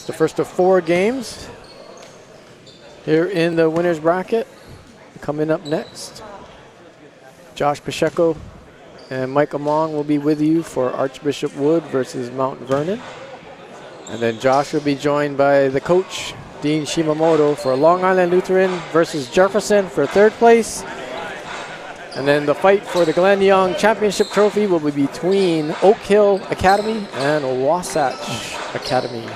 the first of 4 games here in the winner's bracket. Coming up next, Josh Pacheco and Mike Among will be with you for Archbishop Wood versus Mount Vernon. And then Josh will be joined by the coach, Dean Shimamoto, for Long Island Lutheran versus Jefferson for 3rd place. And then the fight for the Glenn Young Championship Trophy will be between Oak Hill Academy and Wasatch Academy.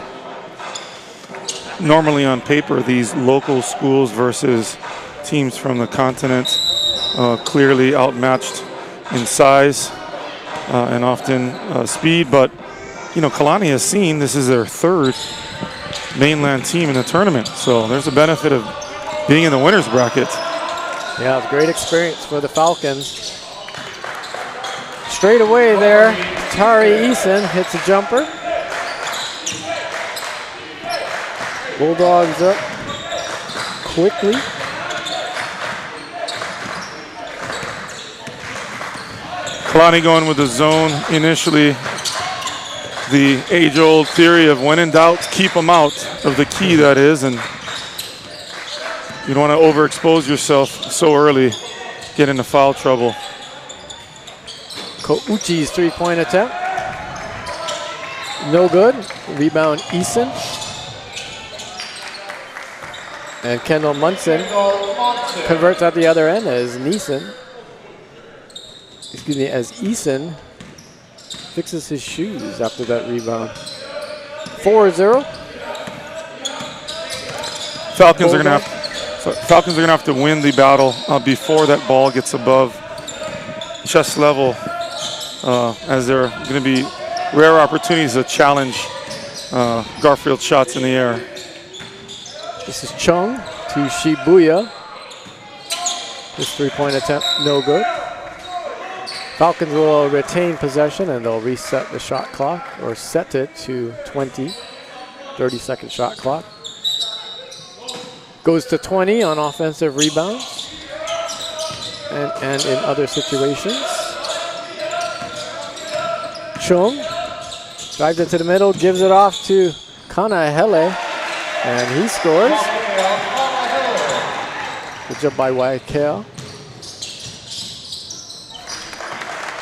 Normally on paper, these local schools versus teams from the continent clearly outmatched in size and often speed, but you know, Kalani has seen this is their 3rd mainland team in the tournament, so there's a benefit of being in the winner's bracket. Yeah, it's a great experience for the Falcons. Straight away there, Tari Eason hits a jumper. Bulldogs up quickly. Kalani going with the zone initially. The age-old theory of when in doubt, keep them out of the key, that is, and you don't want to overexpose yourself so early, get into foul trouble. Kouchi's 3-point attempt. No good. Rebound Eason. And Kendall Munson converts at the other end as Eason fixes his shoes after that rebound. 4-0. Falcons are going to have to win the battle before that ball gets above chest level, as there are going to be rare opportunities to challenge Garfield shots in the air. This is Chung to Shibuya. His 3-point attempt, no good. Falcons will retain possession and they'll reset the shot clock, or set it to 20. 30-second shot clock. Goes to 20 on offensive rebounds and in other situations. Chung drives into the middle, gives it off to Kanahele, and he scores. Good job by Waikea.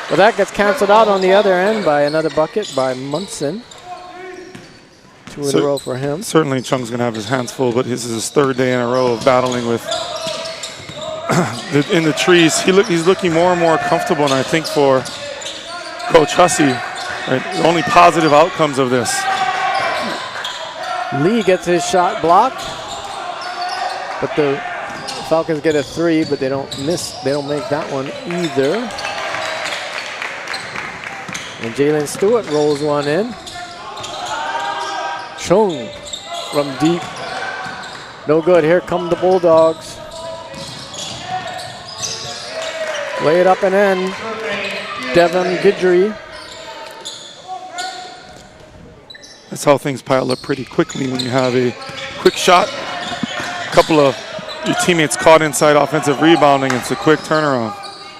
Well, that gets canceled out on the other end by another bucket by Munson. 2 in a row for him. Certainly Chung's going to have his hands full, but this is his 3rd day in a row of battling with in the trees. He's looking more and more comfortable, and I think for Coach Hussey, right, the only positive outcomes of this. Lee gets his shot blocked, but the Falcons get a 3, but they don't miss. They don't make that one either. And Jalen Stewart rolls one in. Chung from deep. No good. Here come the Bulldogs. Lay it up and in. Devin Guidry. That's how things pile up pretty quickly when you have a quick shot. A couple of your teammates caught inside offensive rebounding. It's a quick turnaround.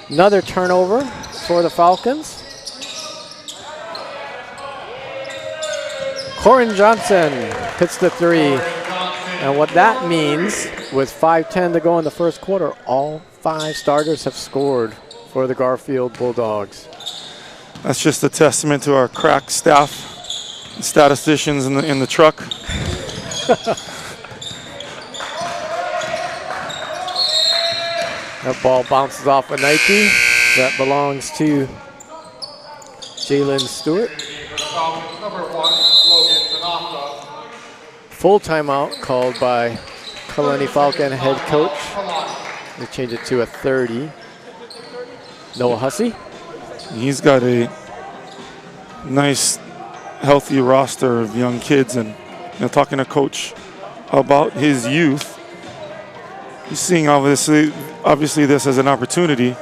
Another turnover for the Falcons. Corin Johnson hits the 3. And what that means, with 5:10 to go in the first quarter, all 5 starters have scored for the Garfield Bulldogs. That's just a testament to our crack staff, statisticians in the truck. That ball bounces off a Nike. That belongs to Jalen Stewart. Full timeout called by Kalani Falcon head coach. They change it to a 30. Noah Hussey. He's got a nice, healthy roster of young kids, and talking to Coach about his youth, he's seeing obviously this as an opportunity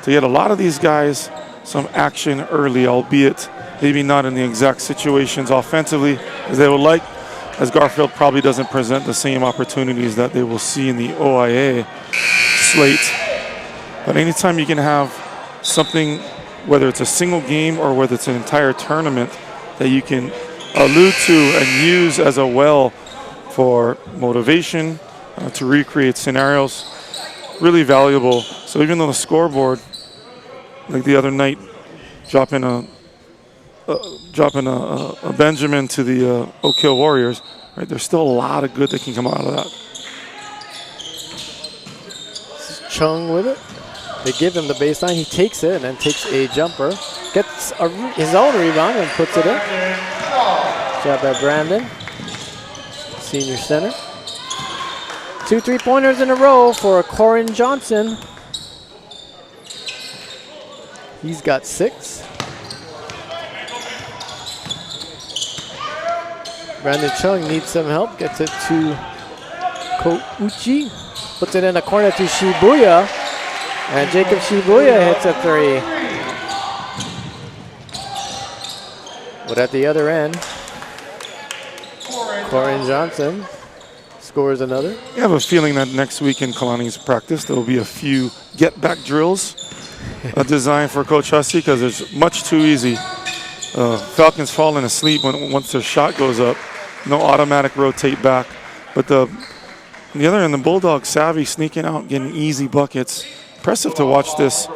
to get a lot of these guys some action early, albeit maybe not in the exact situations offensively as they would like, as Garfield probably doesn't present the same opportunities that they will see in the OIA slate. But anytime you can have something, whether it's a single game or whether it's an entire tournament, that you can allude to and use as a well for motivation, to recreate scenarios. Really valuable. So even though the scoreboard, like the other night, dropping a Benjamin to the Oak Hill Warriors, right? There's still a lot of good that can come out of that. This is Chung with it. They give him the baseline. He takes it and then takes a jumper. Gets his own rebound and puts it in. Job by Brandon, senior center. 2 3-pointers in a row for Corin Johnson. He's got 6. Brandon Chung needs some help. Gets it to Kouchi. Puts it in the corner to Shibuya. And Jacob Shibuya hits a 3. But at the other end, Corin Johnson scores another. I have a feeling that next week in Kalani's practice, there will be a few get-back drills designed for Coach Hussey because it's much too easy. Falcons falling asleep once their shot goes up. No automatic rotate back. But on the other end, the Bulldogs savvy, sneaking out, getting easy buckets. Impressive to watch this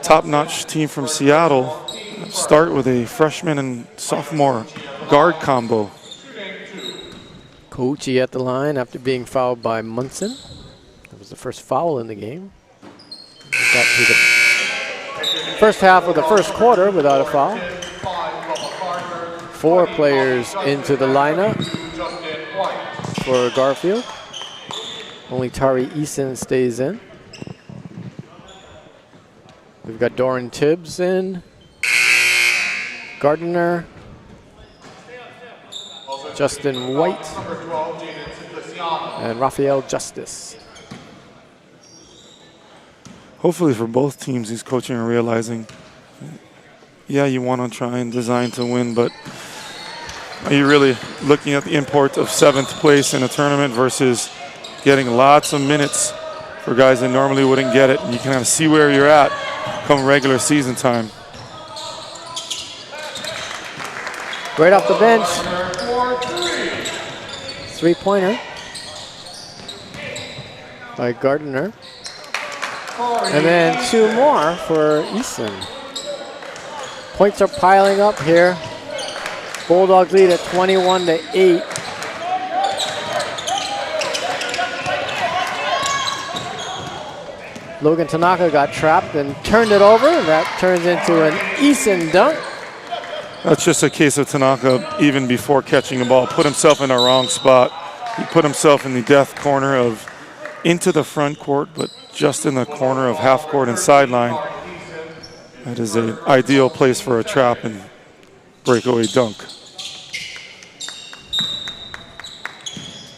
top-notch team from Seattle start with a freshman and sophomore guard combo. Kouchi at the line after being fouled by Munson. That was the first foul in the game. Got to the first half of the first quarter without a foul. 4 players into the lineup for Garfield. Only Tari Eason stays in. We've got Doran Tibbs in. Gardner. Justin White. And Raphael Justice. Hopefully for both teams, these coaching are realizing, yeah, you want to try and design to win, but are you really looking at the import of 7th place in a tournament versus getting lots of minutes for guys that normally wouldn't get it? And you can kind of see where you're at come regular season time. Right off the bench. 3-pointer by Gardner. And then 2 more for Eason. Points are piling up here. Bulldogs lead at 21-8. Logan Tanaka got trapped and turned it over. That turns into an Eason dunk. That's just a case of Tanaka, even before catching the ball, put himself in a wrong spot. He put himself in the death corner of into the front court, but just in the corner of half court and sideline. That is an ideal place for a trap and breakaway dunk.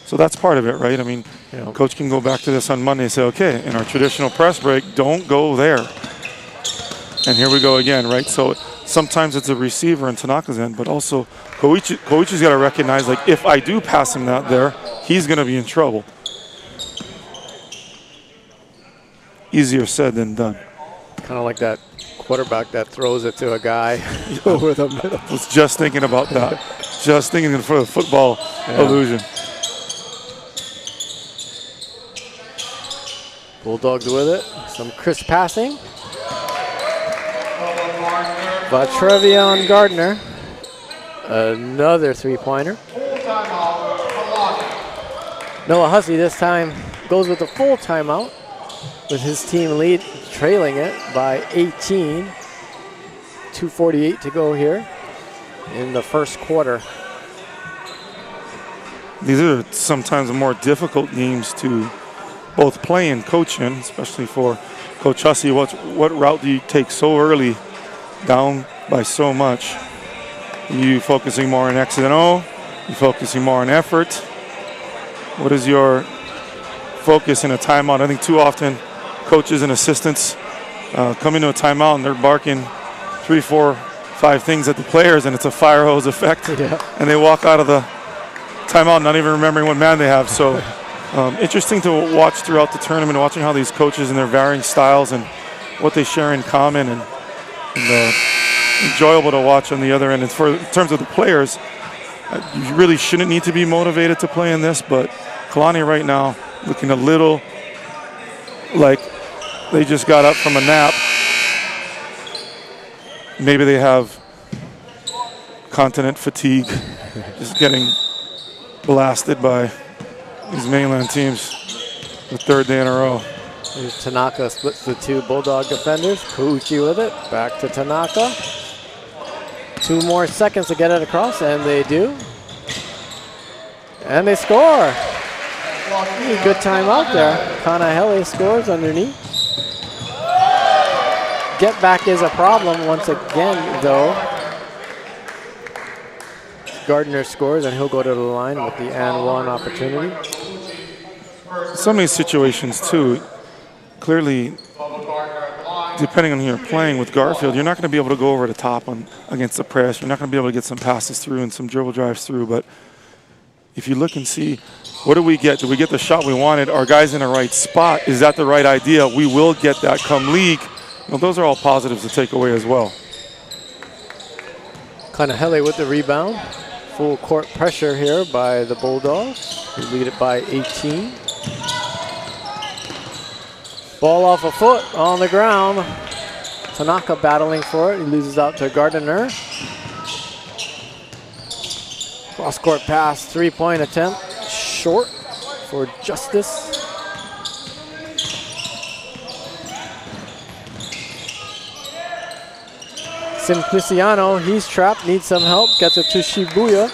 So that's part of it, right? I mean, Coach can go back to this on Monday and say, okay, in our traditional press break, don't go there. And here we go again, right? So sometimes it's a receiver in Tanaka's end, but also Koichi's got to recognize, like, if I do pass him that there, he's going to be in trouble. Easier said than done. Kind of like that quarterback that throws it to a guy over the middle. I was just thinking about that. Just thinking for the football illusion. Bulldogs with it. Some crisp passing. But Trevion Gardner, another 3-pointer. Noah Hussey this time goes with a full timeout with his team lead, trailing it by 18. 2:48 to go here in the first quarter. These are sometimes the more difficult games to both play and coach in, especially for Coach Hussey. What route do you take so early, down by so much? You focusing more on X and O? You focusing more on effort? What is your focus in a timeout? I think too often coaches and assistants come into a timeout and they're barking 3, 4, 5 things at the players, and it's a fire hose effect. Yeah. And they walk out of the timeout not even remembering what man they have. So interesting to watch throughout the tournament, watching how these coaches and their varying styles and what they share in common, and enjoyable to watch on the other end. And in terms of the players, You really shouldn't need to be motivated to play in this, but Kalani right now looking a little like they just got up from a nap. Maybe they have continent fatigue, just getting blasted by these mainland teams the third day in a row. Here's Tanaka splits the two Bulldog defenders. Kouchi with it. Back to Tanaka. 2 more seconds to get it across, and they do. And they score. Good timeout there. Kanahele scores underneath. Get back is a problem once again, though. Gardner scores, and he'll go to the line with the and one opportunity. So many situations, too. Clearly, depending on who you're playing with Garfield, you're not going to be able to go over the top against the press. You're not going to be able to get some passes through and some dribble drives through. But if you look and see, what do we get? Did we get the shot we wanted? Are guys in the right spot? Is that the right idea? We will get that come league. Well, those are all positives to take away as well. Kanahele with the rebound. Full court pressure here by the Bulldogs, who lead it by 18. Ball off a foot on the ground. Tanaka battling for it. He loses out to Gardner. Cross-court pass, 3-point attempt. Short for Justice. Simpliciano, he's trapped, needs some help. Gets it to Shibuya.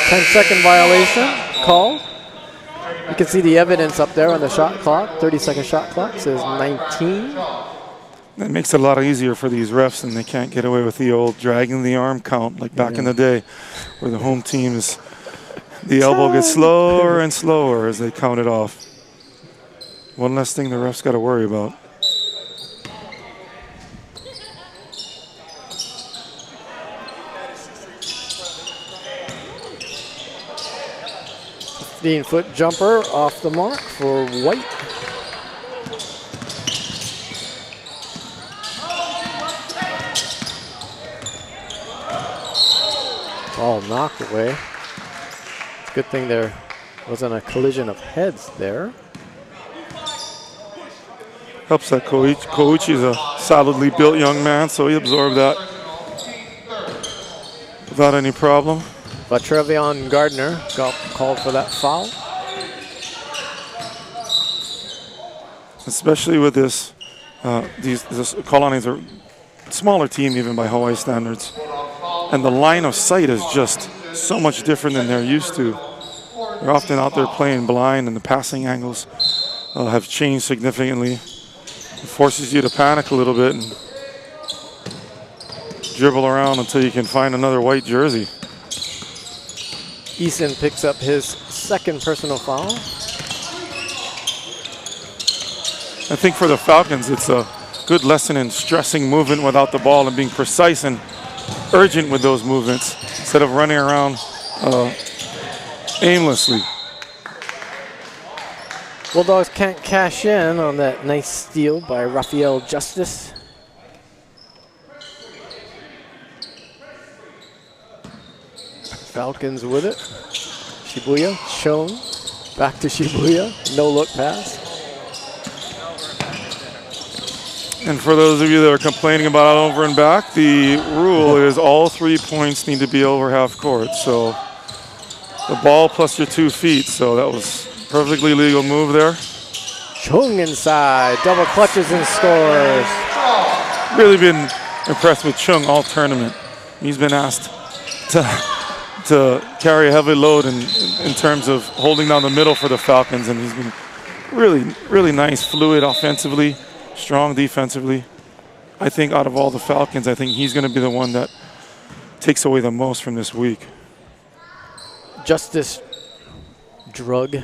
10-second violation called. You can see the evidence up there on the shot clock. 30-second shot clock says 19. That makes it a lot easier for these refs, and they can't get away with the old dragging the arm count like back in the day, where the home team is, the elbow gets slower and slower as they count it off. One less thing the refs got to worry about. 15-foot jumper off the mark for White. Ball knocked away. It's a good thing there wasn't a collision of heads there. Helps that Kouchi is a solidly built young man, so he absorbed that without any problem. But Trevion Gardner got called for that foul. Especially with this, Kalani is a smaller team even by Hawaii standards. And the line of sight is just so much different than they're used to. They're often out there playing blind, and the passing angles have changed significantly. It forces you to panic a little bit and dribble around until you can find another white jersey. Eason picks up his second personal foul. I think for the Falcons, it's a good lesson in stressing movement without the ball and being precise and urgent with those movements instead of running around aimlessly. Bulldogs can't cash in on that nice steal by Raphael Justice. Falcons with it. Shibuya shown. Back to Shibuya. No look pass. And for those of you that are complaining about over and back, the rule is all 3 points need to be over half court. So the ball plus your 2 feet. So that was a perfectly legal move there. Chung inside. Double clutches and scores. Really been impressed with Chung all tournament. He's been asked to carry a heavy load in terms of holding down the middle for the Falcons, and he's been really, really nice, fluid offensively, strong defensively. I think out of all the Falcons, I think he's going to be the one that takes away the most from this week. Justice drug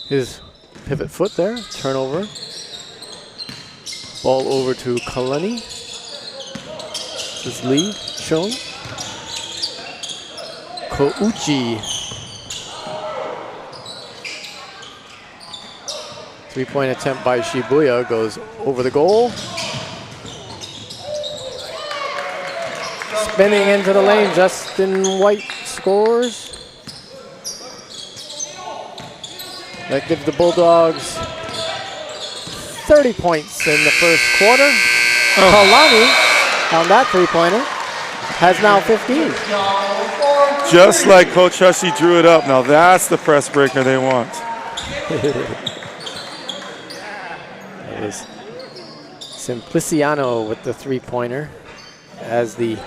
his pivot foot there, turnover. Ball over to Kalani. His lead shown. Kouchi. 3-point attempt by Shibuya goes over the goal. Spinning into the lane, Justin White scores. That gives the Bulldogs 30 points in the first quarter. Kalani on that three-pointer has now 15. Just like Coach Hussey drew it up. Now that's the press breaker they want. It is Simpliciano with the three-pointer as the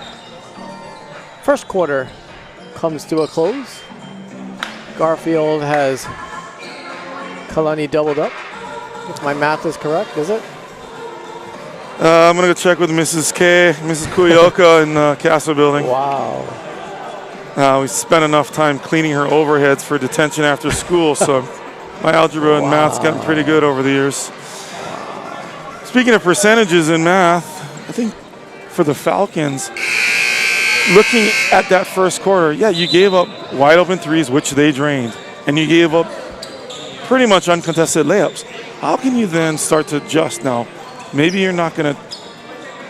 first quarter comes to a close. Garfield has Kalani doubled up. If my math is correct, is it? I'm going to go check with Mrs. K, Mrs. Kuyoka in the Castle building. Wow. We spent enough time cleaning her overheads for detention after school, so my algebra and math's gotten pretty good over the years. Speaking of percentages in math, I think for the Falcons, looking at that first quarter, yeah, you gave up wide open threes, which they drained, and you gave up pretty much uncontested layups. How can you then start to adjust now? Maybe you're not going to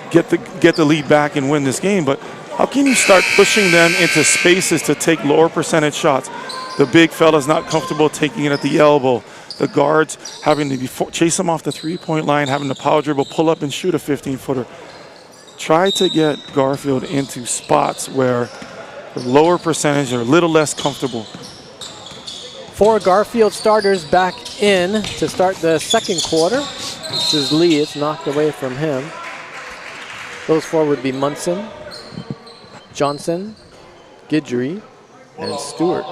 get the lead back and win this game, but how can you start pushing them into spaces to take lower percentage shots? The big fella's not comfortable taking it at the elbow. The guards having to chase them off the three-point line, having to power dribble, pull up and shoot a 15-footer. Try to get Garfield into spots where the lower percentage are a little less comfortable. 4 Garfield starters back in to start the second quarter. This is Lee, it's knocked away from him. Those 4 would be Munson, Johnson, Guidry, and Stewart.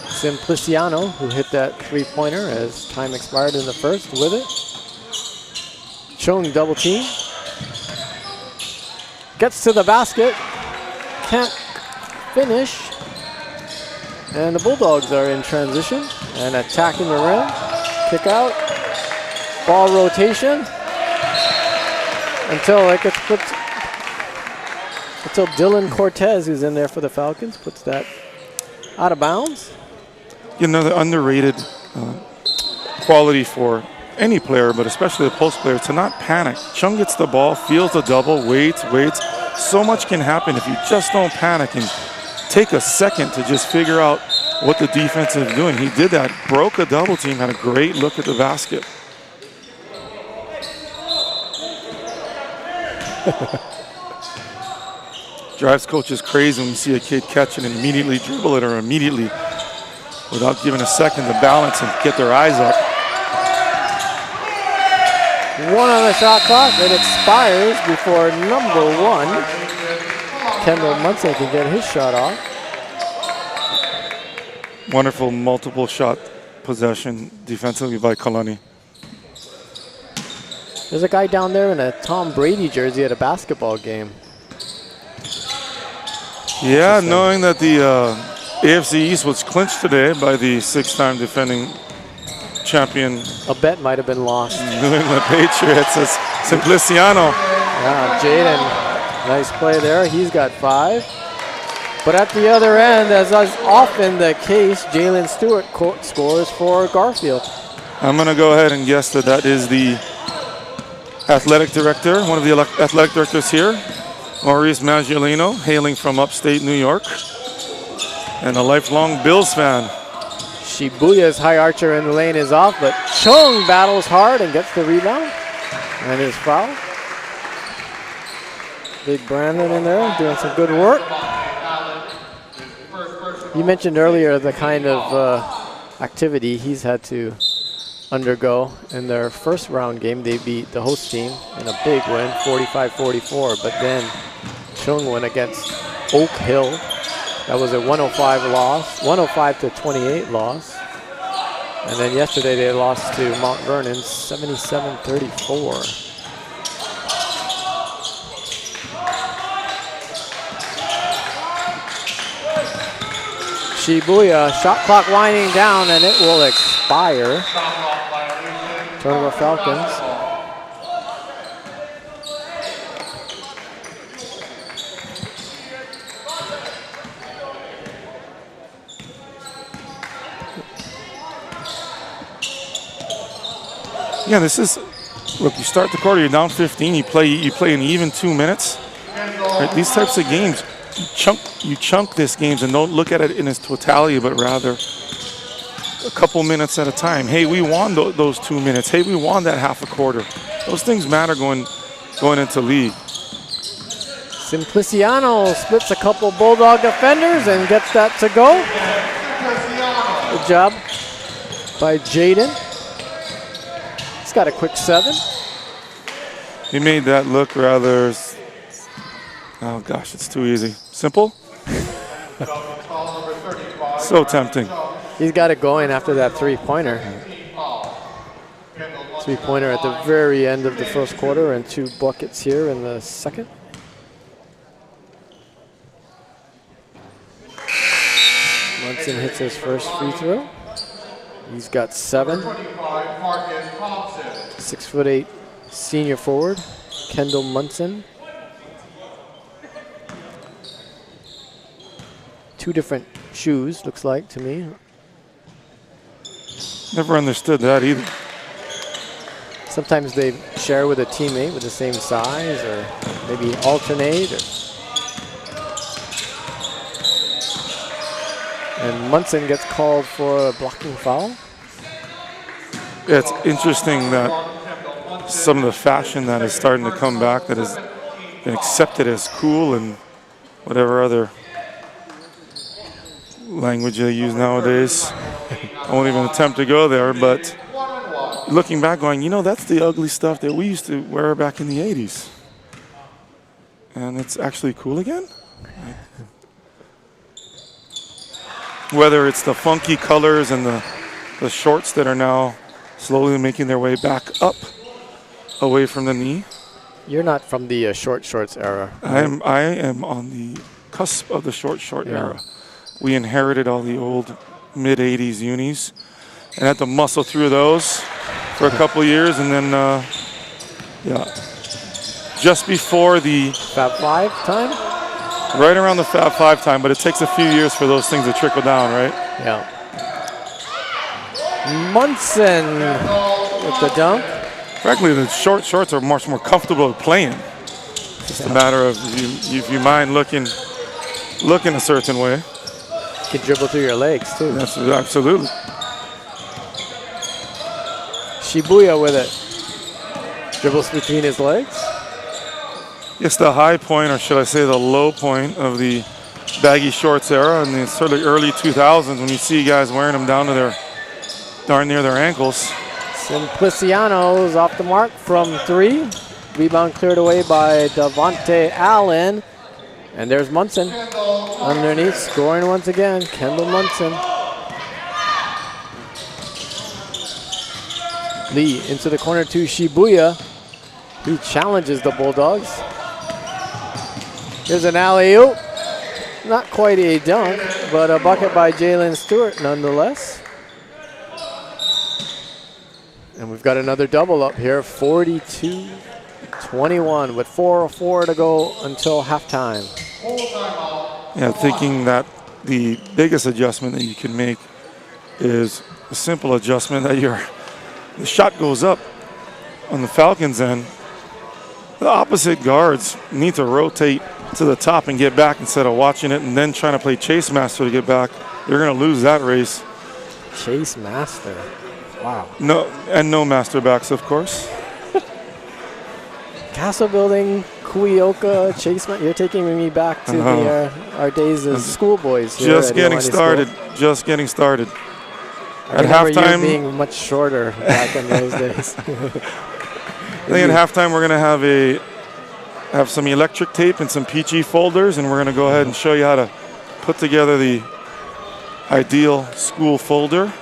Simpliciano, who hit that three-pointer as time expired in the first with it. Chung double team. Gets to the basket, can't finish. And the Bulldogs are in transition and attacking the rim. Kick out, ball rotation until it gets put, until Dylan Cortez, who's in there for the Falcons, puts that out of bounds. Another underrated quality for any player, but especially the post player, to not panic. Chung gets the ball, feels the double, waits. So much can happen if you just don't panic and take a second to just figure out what the defense is doing. He did that, broke a double team, had a great look at the basket. Drives coach is crazy when you see a kid catch it and immediately dribble it or immediately, without giving a second to balance and get their eyes up. 1 on the shot clock. It expires before number 1, Kendall Munson, can get his shot off. Wonderful multiple shot possession defensively by Kalani. There's a guy down there in a Tom Brady jersey at a basketball game. Yeah, knowing that the AFC East was clinched today by the 6-time defending champion. A bet might have been lost. New England Patriots. It's Simpliciano. Yeah, Jaden, nice play there. He's got 5. But at the other end, as is often the case, Jalen Stewart scores for Garfield. I'm going to go ahead and guess that that is the athletic director, one of the athletic directors here, Maurice Maggiolino, hailing from upstate New York, and a lifelong Bills fan. Shibuya's high archer in the lane is off, but Chung battles hard and gets the rebound and is fouled. Big Brandon in there doing some good work. You mentioned earlier the kind of activity he's had to undergo in their first round game. They beat the host team in a big win, 45-44, but then Chung went against Oak Hill. That was a 105 loss, 105-28 loss. And then yesterday they lost to Mount Vernon, 77-34. Shibuya, shot clock winding down, and it will expire. Turnover Falcons. Yeah, this is, look, you start the quarter, you're down 15, you play an even 2 minutes. Right? These types of games, you chunk these games and don't look at it in its totality, but rather a couple minutes at a time. Hey, we won those 2 minutes. Hey, we won that half a quarter. Those things matter going into league. Simpliciano splits a couple Bulldog defenders and gets that to go. Good job by Jaden. He's got a quick 7. He made that look rather, oh gosh, it's too easy. Simple? So tempting. He's got it going after that three-pointer. Three-pointer at the very end of the first quarter and 2 buckets here in the second. Munson hits his first free throw. He's got 7. 6'8" senior forward, Kendall Munson. 2 different shoes, looks like to me. Never understood that either. Sometimes they share with a teammate with the same size, or maybe alternate. And Munson gets called for a blocking foul. Yeah, it's interesting that some of the fashion that is starting to come back that has been accepted as cool and whatever other language they use nowadays. I won't even attempt to go there, but looking back going, you know, that's the ugly stuff that we used to wear back in the 80s. And it's actually cool again? Whether it's the funky colors and the shorts that are now slowly making their way back up away from the knee. You're not from the short shorts era. Right? I am on the cusp of the short era. We inherited all the old mid-'80s unis and had to muscle through those for a couple years, and then, just before the Fab 5 time? Right around the Fab 5 time, but it takes a few years for those things to trickle down, right? Yeah. Munson with the dunk. Frankly, the short shorts are much more comfortable playing. It's just a matter of if you mind looking a certain way. You can dribble through your legs too. That's absolutely. Shibuya with it. Dribbles between his legs. It's the high point, or should I say the low point, of the baggy shorts era in the sort of early 2000s when you see guys wearing them down to their darn near their ankles. Simpliciano's off the mark from 3. Rebound cleared away by Davante Allen. And there's Munson underneath, scoring once again. Kendall Munson. Lee into the corner to Shibuya. He challenges the Bulldogs. Here's an alley-oop. Not quite a dunk, but a bucket by Jalen Stewart nonetheless. And we've got another double up here, 42-21 with 4:04 to go until halftime. Yeah, thinking that the biggest adjustment that you can make is a simple adjustment that the shot goes up on the Falcons end. The opposite guards need to rotate to the top and get back instead of watching it and then trying to play chase master to get back. You're going to lose that race. Chase master. Wow. No master backs, of course. Castle building, Kuioka, Chase. You're taking me back to our days as schoolboys. Just getting started. Just getting started. At halftime, you being much shorter back in those days. I think at halftime we're going to have some electric tape and some PG folders, and we're going to go ahead and show you how to put together the ideal school folder.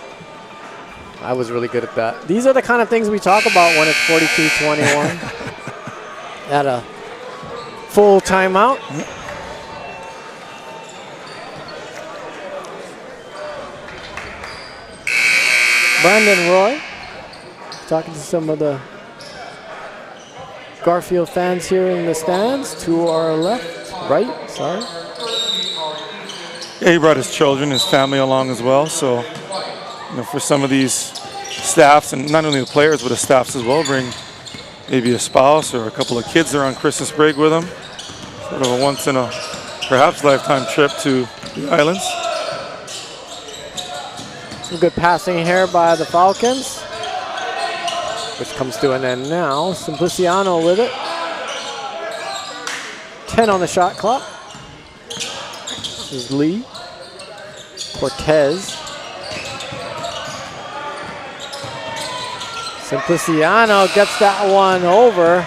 I was really good at that. These are the kind of things we talk about when it's 42-21 at a full timeout. Brandon Roy talking to some of the Garfield fans here in the stands to our right. Yeah, he brought his children, his family along as well. So, for some of these staffs, and not only the players, but the staffs as well, bring maybe a spouse or a couple of kids that are on Christmas break with them. Sort of a once in a perhaps lifetime trip to the islands. Some good passing here by the Falcons, which comes to an end now. Simpliciano with it. 10 on the shot clock. This is Lee. Cortez. Simpliciano gets that one over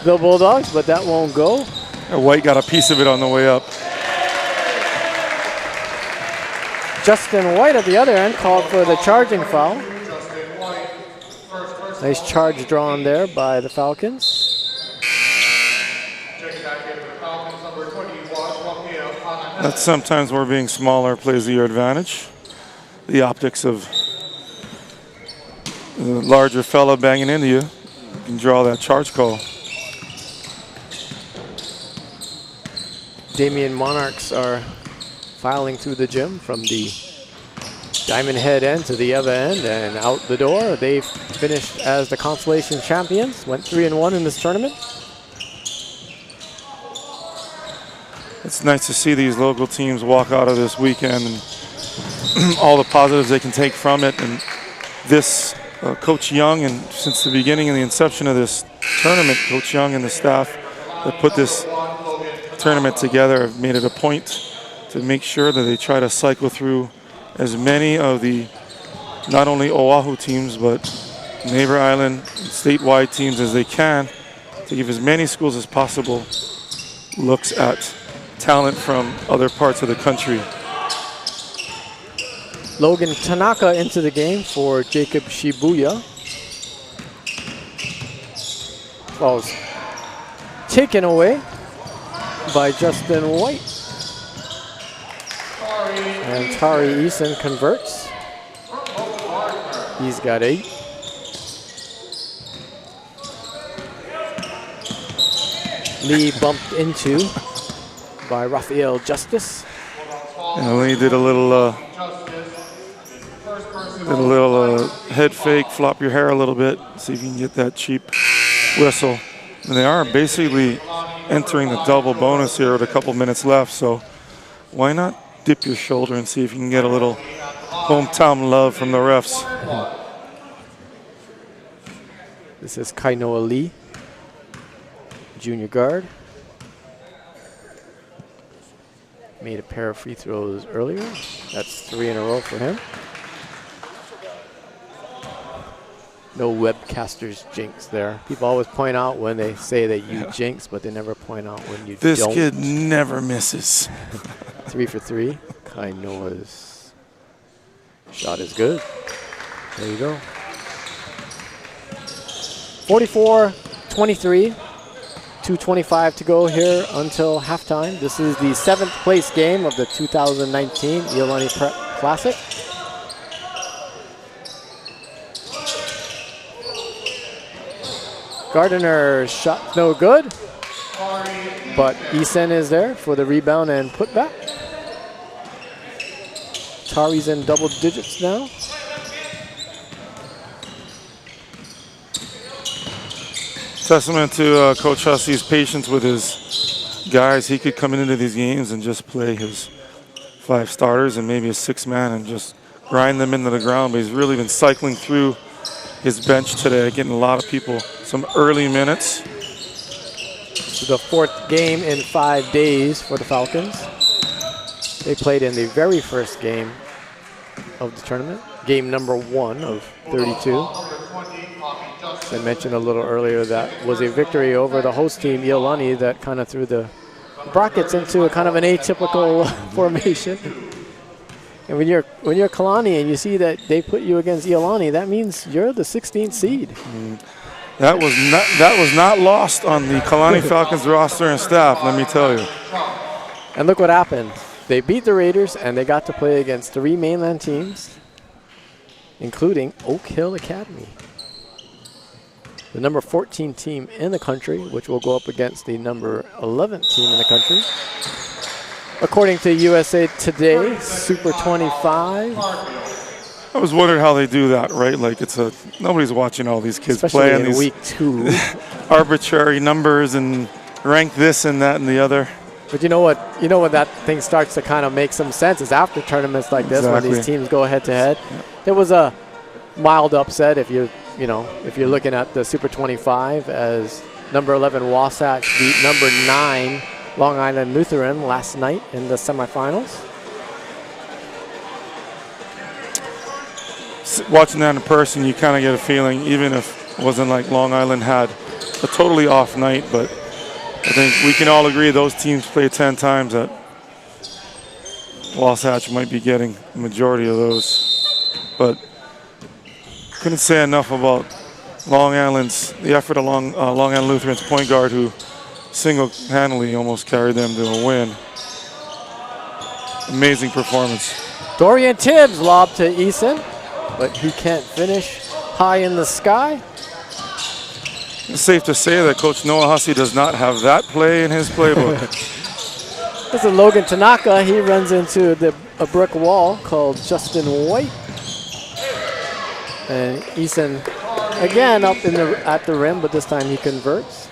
the Bulldogs, but that won't go. White got a piece of it on the way up. Justin White at the other end called for the charging foul. Nice charge drawn there by the Falcons. That's sometimes where being smaller plays to your advantage. The optics of the larger fella banging into you, you can draw that charge call. Damien Monarchs are filing through the gym from the Diamond Head end to the other end and out the door. They finished as the consolation champions, went 3-1 in this tournament. It's nice to see these local teams walk out of this weekend and all the positives they can take from it. And this Coach Young, and since the beginning and the inception of this tournament, Coach Young and the staff that put this tournament together have made it a point to make sure that they try to cycle through as many of the not only Oahu teams but neighbor island statewide teams as they can to give as many schools as possible looks at talent from other parts of the country. Logan Tanaka into the game for Jacob Shibuya. Ball's taken away by Justin White. And Tari Eason converts. He's got 8. Lee bumped into by Raphael Justice. And Lee did a little head fake, flop your hair a little bit, see if you can get that cheap whistle. And they are basically entering the double bonus here with a couple minutes left, so why not dip your shoulder and see if you can get a little hometown love from the refs. This is Kainoa Lee, junior guard. Made a pair of free throws earlier. That's 3 in a row for him. No webcaster's jinx there. People always point out when they say that you jinx, but they never point out when you don't. This kid never misses. 3 for 3. Kainoa's shot is good. There you go. 44-23. 2:25 to go here until halftime. This is the 7th place game of the 2019 Iolani Classic. Gardner's shot no good, but Eason is there for the rebound and putback. Tari's in double digits now. Testament to Coach Hussey's patience with his guys. He could come into these games and just play his 5 starters and maybe a 6 man and just grind them into the ground, but he's really been cycling through his bench today, getting a lot of people some early minutes. This is the 4th game in 5 days for the Falcons. They played in the very first game of the tournament, game number 1 of 32. As I mentioned a little earlier, that was a victory over the host team, Iolani, that kind of threw the brackets into a kind of an atypical formation. And when you're Kalani and you see that they put you against Iolani, that means you're the 16th seed. That was not lost on the Kalani Falcons roster and staff, let me tell you. And look what happened. They beat the Raiders and they got to play against 3 mainland teams, including Oak Hill Academy, the number 14 team in the country, which will go up against the number 11 team in the country. According to USA Today, Super 25 I was wondering how they do that, right? Like nobody's watching all these kids Especially play in these week 2. arbitrary numbers and rank this and that and the other. But you know what? You know when that thing starts to kind of make some sense is after tournaments like this, when these teams go head to head. Yeah. There was a mild upset if you're looking at the Super 25 as number 11 Wasatch beat number 9 Long Island Lutheran last night in the semifinals. Watching that in person, you kind of get a feeling, even if it wasn't like Long Island had a totally off night, but I think we can all agree those teams play 10 times that Wasatch might be getting the majority of those. But couldn't say enough about the effort of Long Island Lutheran's point guard, who single-handedly almost carried them to a win. Amazing performance. Dorian Tibbs lobbed to Eason, but he can't finish high in the sky. It's safe to say that Coach Noah Hussey does not have that play in his playbook. This is Logan Tanaka. He runs into a brick wall called Justin White. And Eason again up at the rim, but this time he converts.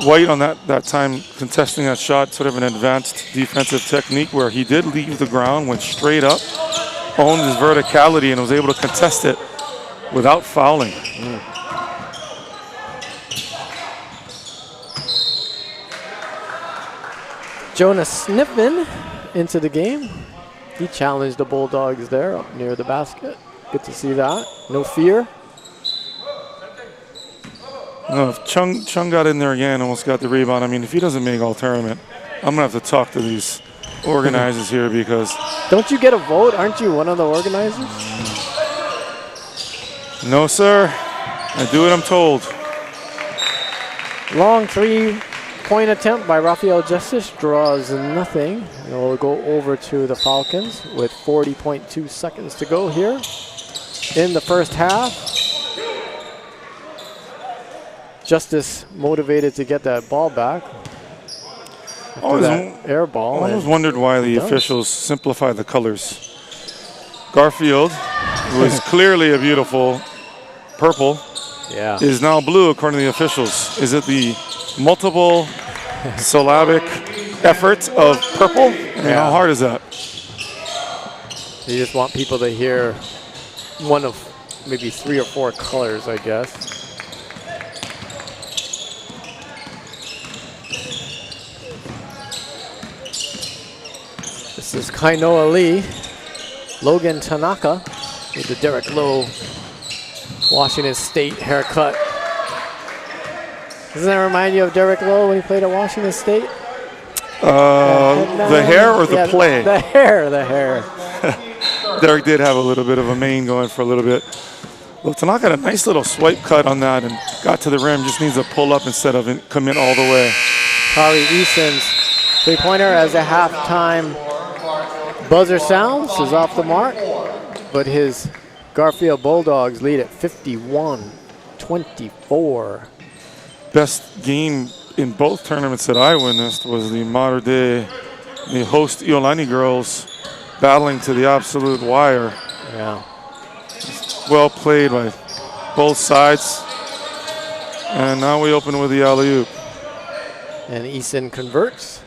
White on that time contesting that shot, sort of an advanced defensive technique where he did leave the ground, went straight up, owned his verticality, and was able to contest it without fouling. Jonas Sniffin into the game. He challenged the Bulldogs there up near the basket. Good to see that. No fear. No, if Chung got in there again, almost got the rebound. I mean, if he doesn't make all tournament, I'm going to have to talk to these organizers here because... Don't you get a vote? Aren't you one of the organizers? No, sir. I do what I'm told. Long 3-point attempt by Rafael Justice draws nothing. And we'll go over to the Falcons with 40.2 seconds to go here in the first half. Justice motivated to get that ball back. That air ball. I always wondered why the officials simplify the colors. Garfield, who is clearly a beautiful purple, is now blue according to the officials. Is it the multiple syllabic effort of purple? I mean, how hard is that? You just want people to hear one of maybe 3 or 4 colors, I guess. This is Kainoa Lee, Logan Tanaka with the Derek Lowe Washington State haircut. Doesn't that remind you of Derek Lowe when he played at Washington State? The hair or the play? The hair, the hair. Derek did have a little bit of a mane going for a little bit. Well, Tanaka had a nice little swipe cut on that and got to the rim. Just needs to pull up instead of come in all the way. Tari Eason's three-pointer as a halftime buzzer sounds is off the mark, but his Garfield Bulldogs lead at 51-24. Best game in both tournaments that I witnessed was the the host Iolani girls battling to the absolute wire. Yeah. Well played by both sides. And now we open with the alley-oop. And Eason converts.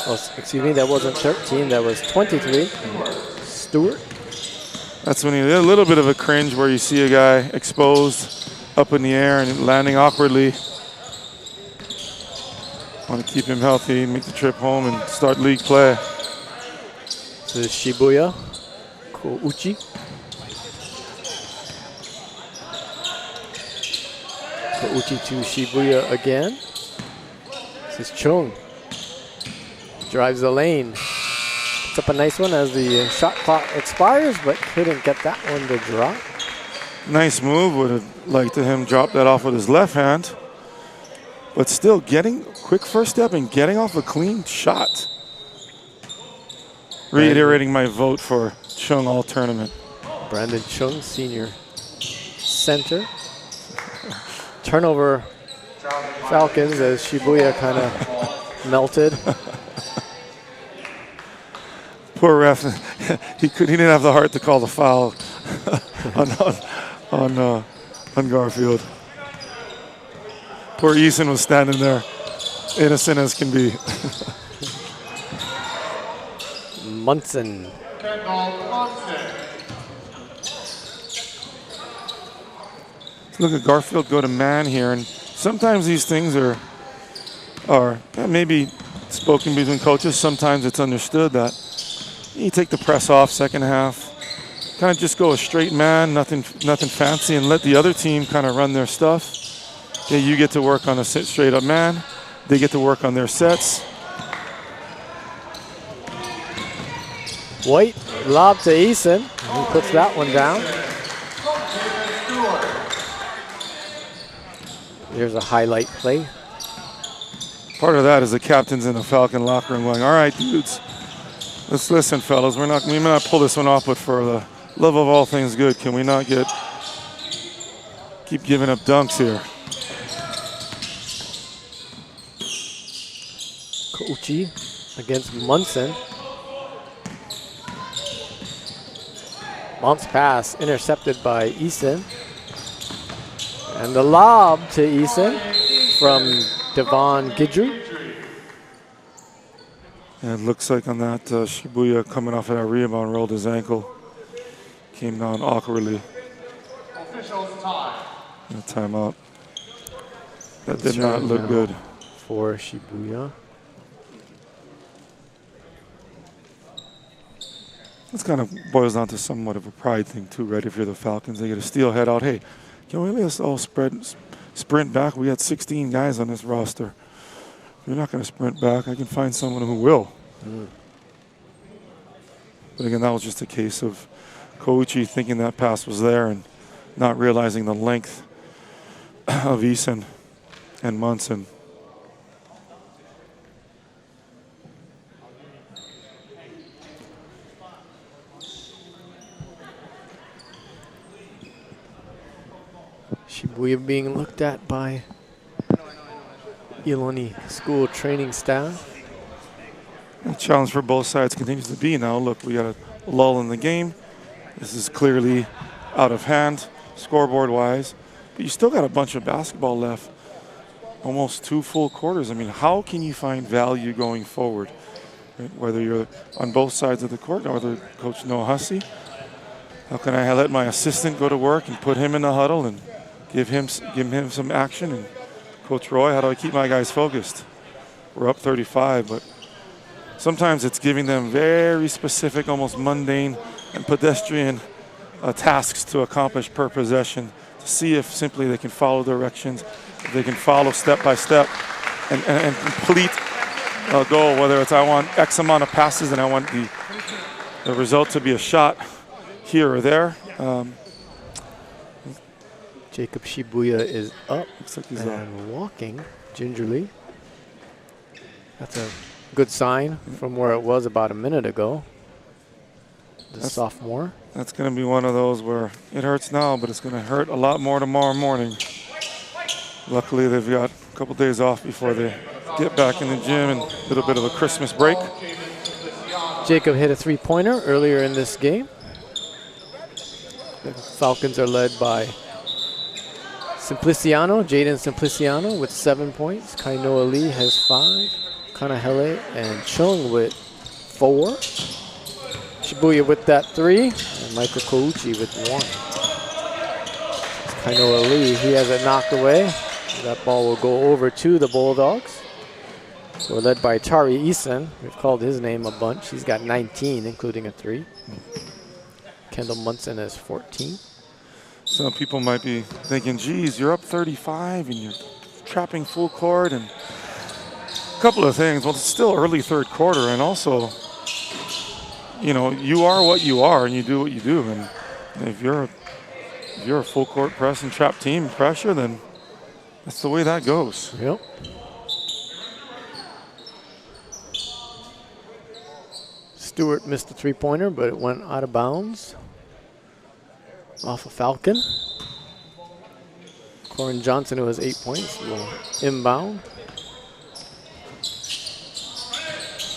Oh, excuse me, that wasn't 13, that was 23. Stewart. That's when you get a little bit of a cringe where you see a guy exposed up in the air and landing awkwardly. Want to keep him healthy and make the trip home and start league play. This is Shibuya Kouchi. Kouchi to Shibuya again. This is Chung. Drives the lane. Puts up a nice one as the shot clock expires, but couldn't get that one to drop. Nice move. Would have liked to him drop that off with his left hand. But still getting quick first step and getting off a clean shot. Reiterating my vote for Chung all tournament. Brandon Chung, senior center. Turnover Falcons as Shibuya kind of melted. Poor ref. he didn't have the heart to call the foul on Garfield. Poor Eason was standing there, innocent as can be. Munson. Look at Garfield go to man here, and sometimes these things are maybe spoken between coaches. Sometimes it's understood that you take the press off second half, kind of just go a straight man, nothing fancy, and let the other team kind of run their stuff. Okay, you get to work on a straight up man. They get to work on their sets. White lob to Eason. He puts that one down. Here's a highlight play. Part of that is the captains in the Falcon locker room going, all right, dudes, let's listen, fellas. We may not pull this one off, but for the love of all things good, can we not keep giving up dunks here? Kochi against Munson. Bounce pass intercepted by Eason. And the lob to Eason from Devon Gidru. And it looks like on that Shibuya coming off of that rebound rolled his ankle. Came down awkwardly. And a timeout. That did not look good. For Shibuya. This kind of boils down to somewhat of a pride thing too, right? If you're the Falcons, they get a steal head out. Hey, can we let us all sprint back? We got 16 guys on this roster. If you're not going to sprint back, I can find someone who will. But again, that was just a case of Koichi thinking that pass was there and not realizing the length of Eason and Munson. Shibuya being looked at by Iolani school training staff. The challenge for both sides continues to be now, look, we got a lull in the game. This is clearly out of hand, scoreboard-wise. But you still got a bunch of basketball left, almost 2 full quarters. I mean, how can you find value going forward? Right? Whether you're on both sides of the court, or whether Coach Noah Hussey, how can I let my assistant go to work and put him in the huddle and give him some action? And Coach Roy, how do I keep my guys focused? We're up 35, but sometimes it's giving them very specific, almost mundane and pedestrian tasks to accomplish per possession to see if simply they can follow directions, if they can follow step by step and complete a goal, whether it's I want X amount of passes and I want the result to be a shot here or there. Jacob Shibuya is up. Looks like he's and walking gingerly. That's a good sign from where it was about a minute ago. The sophomore. That's going to be one of those where it hurts now, but it's going to hurt a lot more tomorrow morning. Luckily, they've got a couple days off before they get back in the gym and a little bit of a Christmas break. Jacob hit a three-pointer earlier in this game. The Falcons are led by Simpliciano, Jaden Simpliciano with 7 points. Kainoa Lee has 5. Kanahele and Chung with 4. Shibuya with that 3. And Michael Kouchi with 1. It's Kainoa Lee, he has it knocked away. That ball will go over to the Bulldogs. So we're led by Tari Eason. We've called his name a bunch. He's got 19, including a 3. Kendall Munson has 14. Some people might be thinking, geez, you're up 35 and you're trapping full court. And a couple of things. Well, it's still early third quarter. And also, you know, you are what you are and you do what you do. And if you're a full court press and trap team pressure, then that's the way that goes. Yep. Stewart missed the three-pointer, but it went out of bounds. Off of Falcon. Corin Johnson, who has 8 points, will inbound.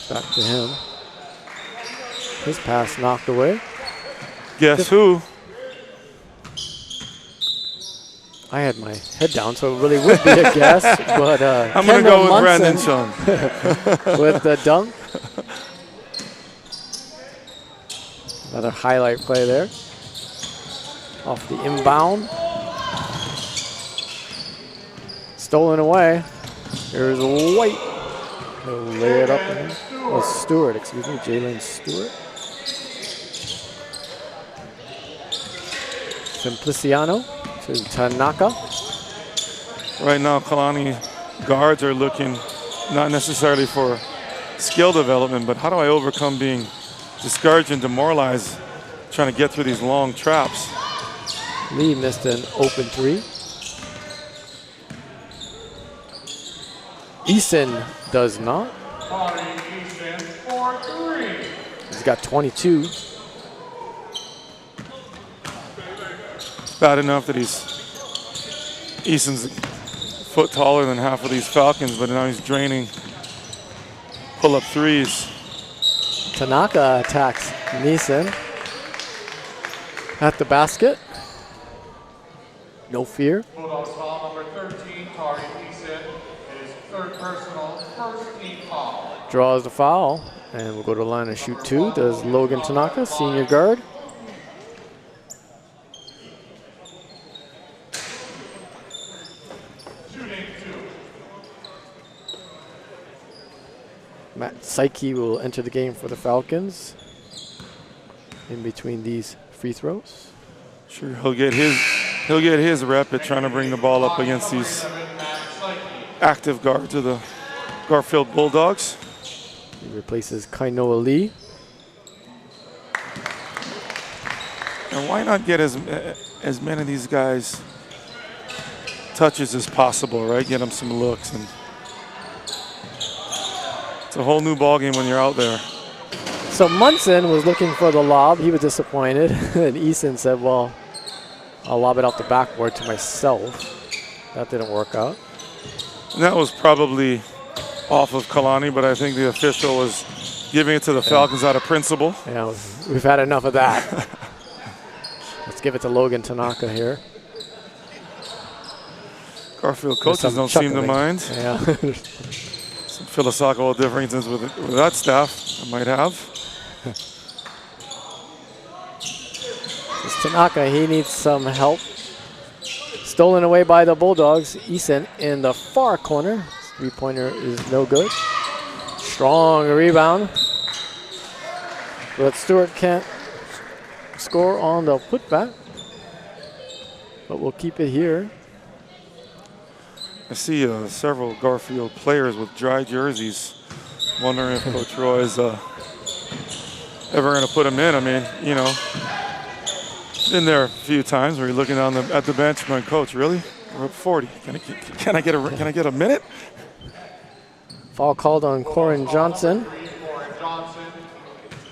Back to him. His pass knocked away. Guess who? I had my head down, so it really would be a guess. But I'm going to go with Brandon Munson Chung. with the dunk. Another highlight play there. Off the inbound. Stolen away. Here's White. He'll lay it up. Oh, Stewart, excuse me, Jalen Stewart. Simpliciano to Tanaka. Right now, Kalani guards are looking not necessarily for skill development, but how do I overcome being discouraged and demoralized trying to get through these long traps? Lee missed an open three. Eason does not. Eason for 3. He's got 22. Bad enough that Eason's a foot taller than half of these Falcons, but now he's draining pull-up threes. Tanaka attacks Neeson at the basket. No fear. Bulldogs foul number 13, Tari Eason. His third personal, first team foul. Draws the foul, and we'll go to the line and shoot two. Does Logan Tanaka, senior guard. Shooting 2. Matt Psyche will enter the game for the Falcons in between these free throws. Sure, he'll get his rep at trying to bring the ball up against these active guards of the Garfield Bulldogs. He replaces Kainoa Lee. And why not get as many of these guys touches as possible, right? Get them some looks, and it's a whole new ballgame when you're out there. So Munson was looking for the lob. He was disappointed. And Eason said, well, I'll lob it off the backboard to myself. That didn't work out. And that was probably off of Kalani, but I think the official was giving it to the Falcons out of principle. Yeah, we've had enough of that. Let's give it to Logan Tanaka here. Garfield coaches don't seem to mind. Yeah. Some philosophical differences with that staff I might have. It's Tanaka, he needs some help. Stolen away by the Bulldogs. Eason in the far corner. Three-pointer is no good. Strong rebound. But Stewart can't score on the putback. But we'll keep it here. I see several Garfield players with dry jerseys. Wondering if Coach Roy is ever going to put them in. I mean, you know, been there a few times where you're looking down at the bench going, Coach, really? We're up 40. Can I get a minute? Foul called on Corin Johnson. Corin Johnson,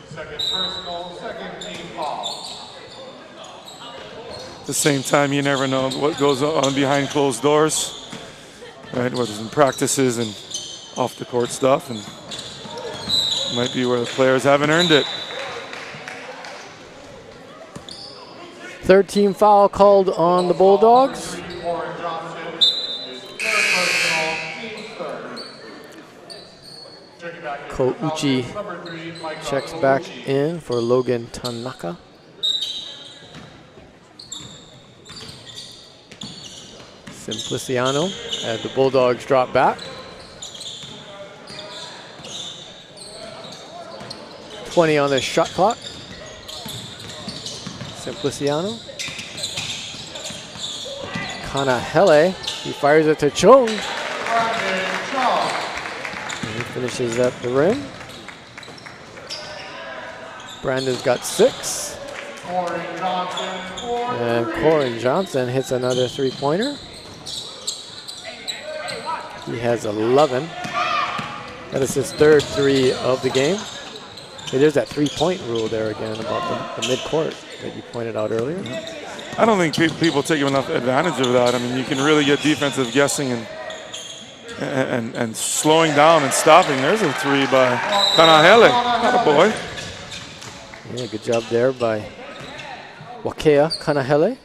second personal, second team foul. At the same time, you never know what goes on behind closed doors, right? Whether it's in practices and off the court stuff, and it might be where the players haven't earned it. Third team foul called on the Bulldogs. Corin Johnson, his third personal, team third. Checking back in for the Kouchi Falcons, number 3, Mike checks Kouchi. back in for Logan Tanaka. Simpliciano as the Bulldogs drop back. 20 on the shot clock. Simpliciano. Kanahele, he fires it to Chung. Brandon Chung. And he finishes at the rim. Brandon's got 6. Corin Johnson for And 3. Corin Johnson hits another three-pointer. He has 11. That is his third 3 of the game. Hey, there's that three-point rule there again about the mid-court that you pointed out earlier. I don't think people take enough advantage of that. I mean, you can really get defensive guessing and slowing down and stopping. There's a 3 by Kanahele. Attaboy. Yeah, good job there by Wakea Kanahele.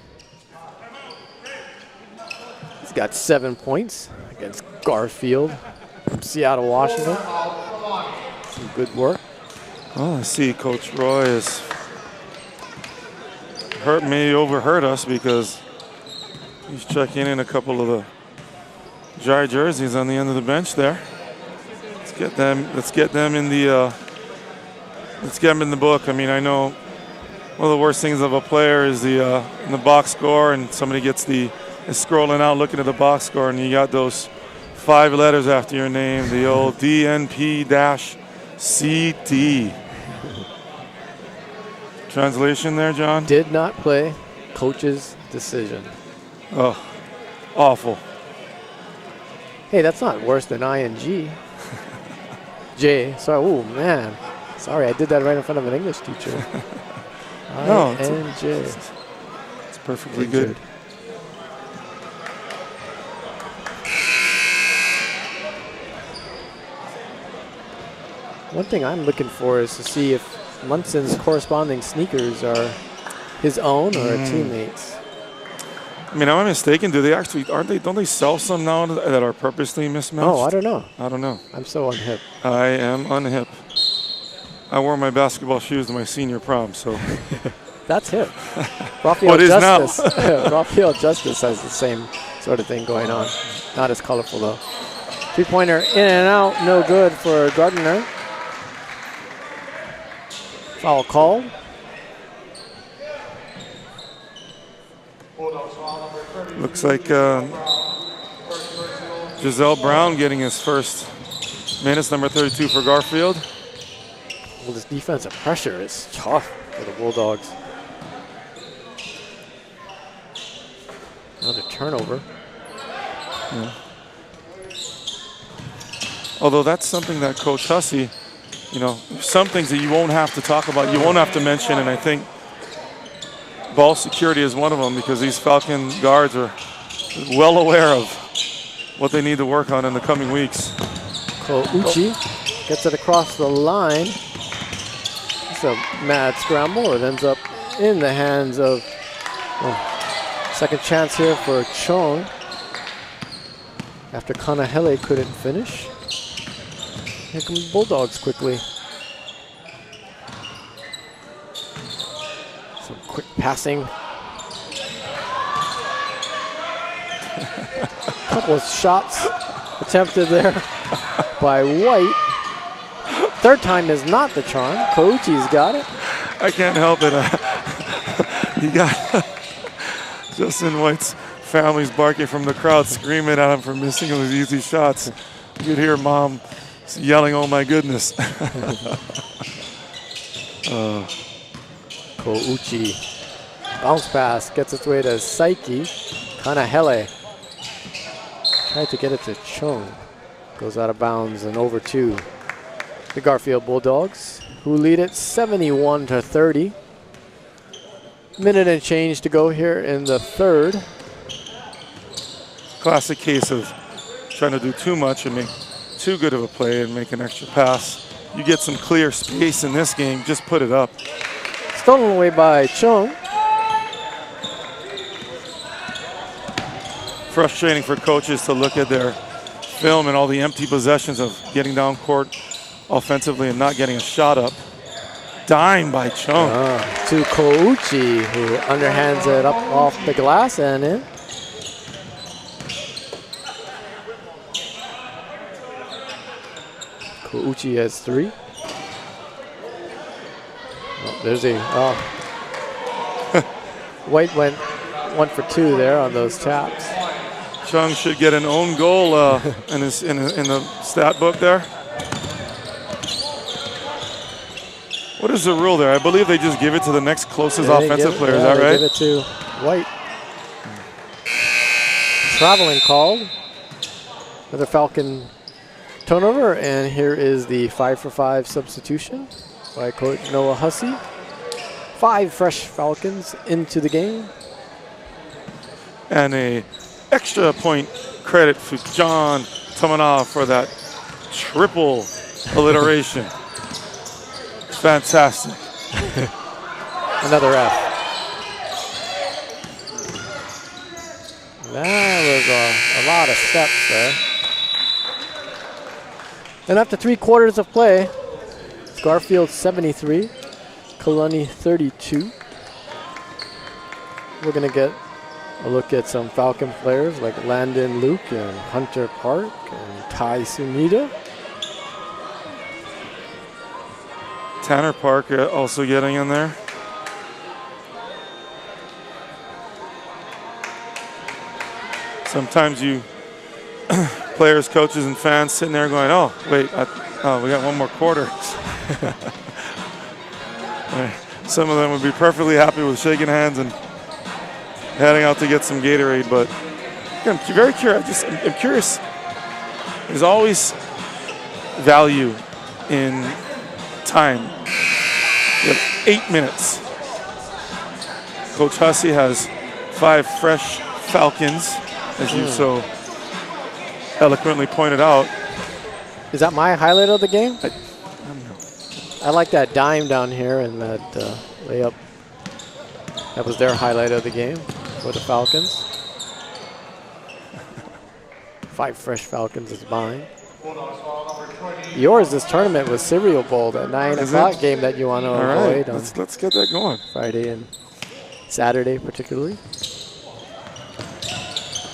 He's got 7 points against Garfield from Seattle, Washington. Some good work. Well, I see Coach Roy has may overheard us because he's checking in a couple of the dry jerseys on the end of the bench there. Let's get them in the book. I mean, I know one of the worst things of a player is the in the box score, and somebody is scrolling out looking at the box score, and you got those 5 letters after your name, the old DNP-CT. Translation there, John? Did not play. Coach's decision. Oh, awful. Hey, that's not worse than ING. J. Sorry. Oh, man. Sorry, I did that right in front of an English teacher. No, INJ. It's perfectly good. One thing I'm looking for is to see if Munson's corresponding sneakers are his own or a teammate's. I mean, am I mistaken? Do they actually, don't they sell some now that are purposely mismatched? Oh, I don't know. I don't know. I'm so unhip. I am unhip. I wore my basketball shoes to my senior prom, so. That's hip. Raphael Justice. Raphael Justice has the same sort of thing going on. Not as colorful, though. 3-pointer in and out, no good for Gardner. Foul called. Looks like Giselle Brown getting his first minutes, number 32 for Garfield. Well, this defensive pressure is tough for the Bulldogs. Another turnover. Yeah. Although that's something that Coach Hussey, you know, some things that you won't have to talk about, you won't have to mention, and I think ball security is one of them because these Falcon guards are well aware of what they need to work on in the coming weeks. Kouchi gets it across the line. It's a mad scramble. It ends up in the hands of, second chance here for Chong. After Kanahele couldn't finish. Here come the Bulldogs quickly. Some quick passing. Couple of shots attempted there by White. Third time is not the charm. Kouchi's got it. I can't help it. You got Justin White's family's barking from the crowd, screaming at him for missing those easy shots. You could hear Mom yelling, "Oh my goodness." Kouchi. Bounce pass gets its way to Saiki. Kanahele. Tried to get it to Chung. Goes out of bounds and over to the Garfield Bulldogs, who lead it 71-30. Minute and change to go here in the third. Classic case of trying to do too much and make too good of a play and make an extra pass. You get some clear space in this game, just put it up. Stolen away by Chung. Frustrating for coaches to look at their film and all the empty possessions of getting down court offensively and not getting a shot up. Dime by Chung. To Kouchi, who underhands it up off the glass and in. Kouchi has 3. Oh, there's White went 1 for 2 there on those taps. Chung should get an own goal in the stat book there. What is the rule there? I believe they just give it to the next closest offensive player. Is that right? Give it to White. Traveling called. Another Falcon turnover, and here is the 5-for-5 substitution by Coach Noah Hussey. 5 fresh Falcons into the game. And a extra point credit for John Tomanov for that triple alliteration. Fantastic. Another F. That was a lot of steps there. And after 3 quarters of play, it's Garfield 73, Kalani 32. We're going to get a look at some Falcon players like Landon Luke and Hunter Park and Ty Sumida. Tanner Park also getting in there. Sometimes you players, coaches, and fans sitting there going, oh, wait, we got 1 more quarter. Some of them would be perfectly happy with shaking hands and heading out to get some Gatorade, but I'm very curious. I'm curious. There's always value in time. You have 8 minutes. Coach Hussey has 5 fresh Falcons, as you so eloquently pointed out. Is that my highlight of the game? I don't know. I like that dime down here and that layup. That was their highlight of the game for the Falcons. 5 fresh Falcons is mine. Yours this tournament was Cereal Bowl, that 9 o'clock game that you want to avoid. Right. Let's get that going. Friday and Saturday particularly.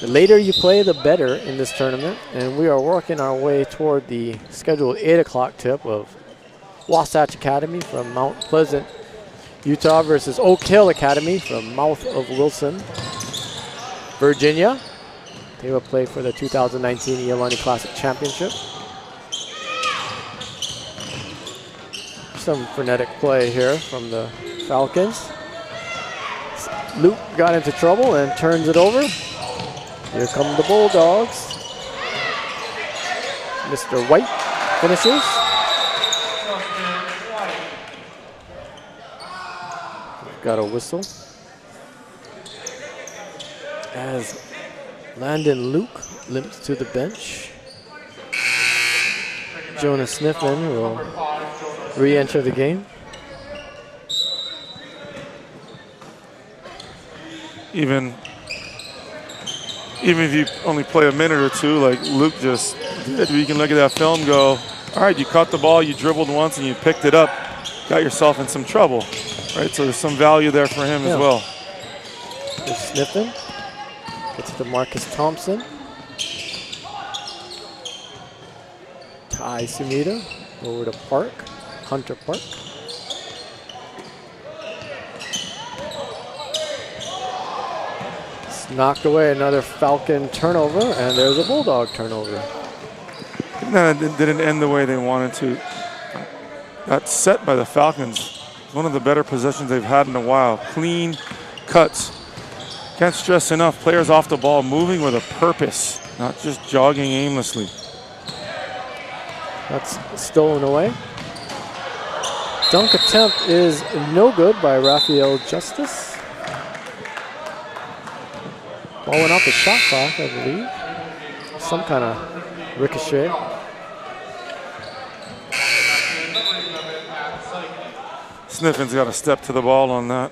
The later you play, the better in this tournament. And we are working our way toward the scheduled 8 o'clock tip of Wasatch Academy from Mount Pleasant, Utah versus Oak Hill Academy from Mouth of Wilson, Virginia. They will play for the 2019 Iolani Classic Championship. Some frenetic play here from the Falcons. Luke got into trouble and turns it over. Here come the Bulldogs. Mr. White finishes. We've got a whistle. As Landon Luke limps to the bench. Jonas Sniffen will re-enter the game. Even if you only play a minute or two, like Luke just did, you can look at that film and go, all right, you caught the ball, you dribbled once, and you picked it up, got yourself in some trouble, right? So there's some value there for him as well. There's Sniffen. Gets to Marcus Thompson. Ty Sumida over to Park, Hunter Park. It's knocked away, another Falcon turnover, and there's a Bulldog turnover. No, it didn't end the way they wanted to. Got set by the Falcons. One of the better possessions they've had in a while. Clean cuts. Can't stress enough, players off the ball moving with a purpose, not just jogging aimlessly. That's stolen away. Dunk attempt is no good by Raphael Justice. Ball went off the shot clock, I believe. Some kind of ricochet. Sniffen's got to step to the ball on that.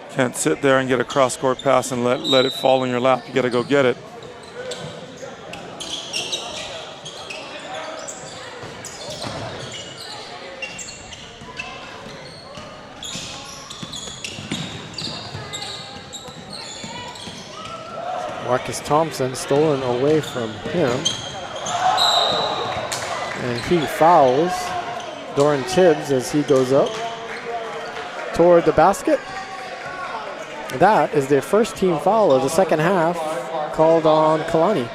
Can't sit there and get a cross-court pass and let it fall in your lap. You got to go get it. Marcus Thompson stolen away from him. And he fouls Doran Tibbs as he goes up toward the basket. That is their first team foul of the second half called on Kalani.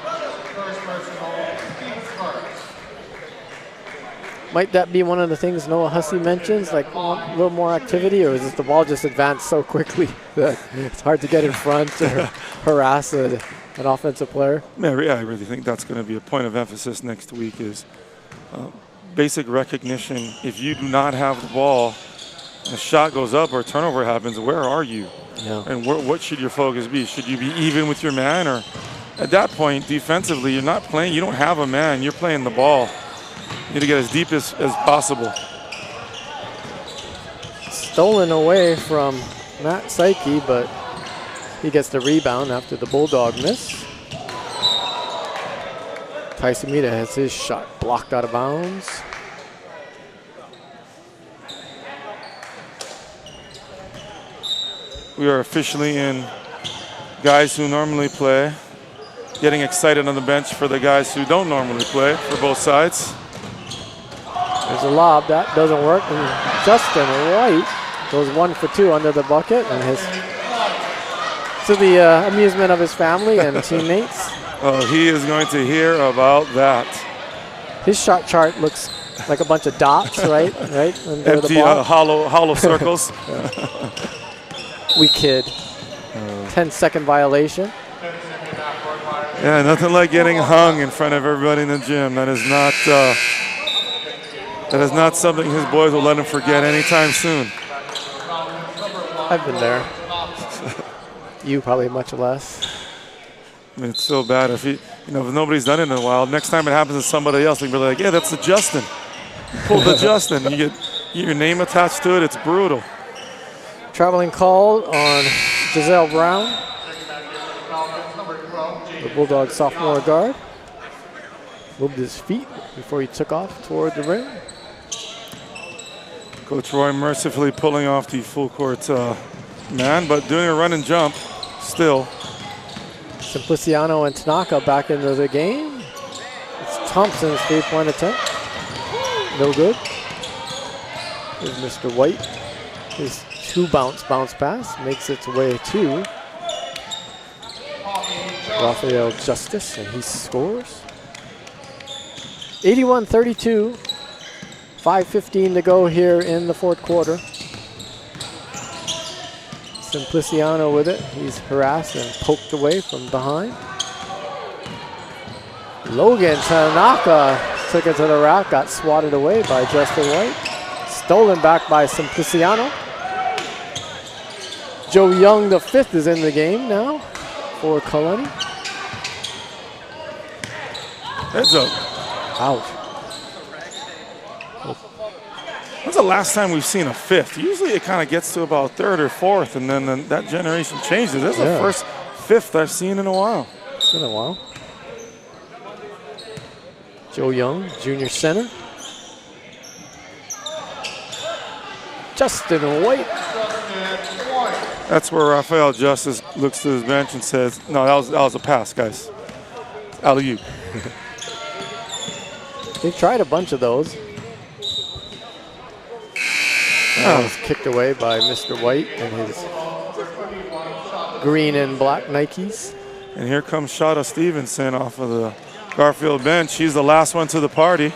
Might that be one of the things Noah Hussey mentions, like a little more activity, or is it the ball just advanced so quickly that it's hard to get in front or harass an offensive player? Yeah, I really think that's going to be a point of emphasis next week is basic recognition. If you do not have the ball, a shot goes up or a turnover happens, where are you? Yeah. And what should your focus be? Should you be even with your man? Or at that point, defensively, you're not playing, you don't have a man, you're playing the ball. You need to get as deep as possible. stolen away from Matt Psyche, but he gets the rebound after the Bulldog miss. Tyson Mita has his shot blocked out of bounds. We are officially in guys who normally play, getting excited on the bench for the guys who don't normally play for both sides. There's a lob, that doesn't work, and Justin White goes 1 for 2 under the bucket, and to the amusement of his family and teammates. Oh, he is going to hear about that. His shot chart looks like a bunch of dots, right? Empty, hollow circles. We kid. 10-second violation. Yeah, nothing like getting hung in front of everybody in the gym. That is not something his boys will let him forget anytime soon. I've been there. You probably much less. I mean, it's so bad if if nobody's done it in a while. Next time it happens to somebody else, they can be like, "Yeah, that's the Justin. You pulled the Justin." You get your name attached to it. It's brutal. Traveling call on Giselle Brown, the Bulldog sophomore guard. Moved his feet before he took off toward the rim. Coach Roy mercifully pulling off the full court man, but doing a run and jump still. Simpliciano and Tanaka back into the game. It's Thompson's 3-point attempt. No good. Here's Mr. White. His 2-bounce pass makes its way to Rafael Justice, and he scores. 81-32. 5:15 to go here in the fourth quarter. Simpliciano with it. He's harassed and poked away from behind. Logan Tanaka took it to the rack, got swatted away by Justin White. Stolen back by Simpliciano. Joe Young, the 5th, is in the game now for Kalani. Heads up. Ouch. When's the last time we've seen a 5th? Usually it kind of gets to about 3rd or 4th, and then that generation changes. That's the first 5th I've seen in a while. It's been a while. Joe Young, junior center. Justin White. That's where Rafael Justice looks to his bench and says, "No, that was a pass, guys. Alley-oop." They've tried a bunch of those. That was kicked away by Mr. White and his green and black Nikes. And here comes Shada Stevenson off of the Garfield bench. She's the last one to the party.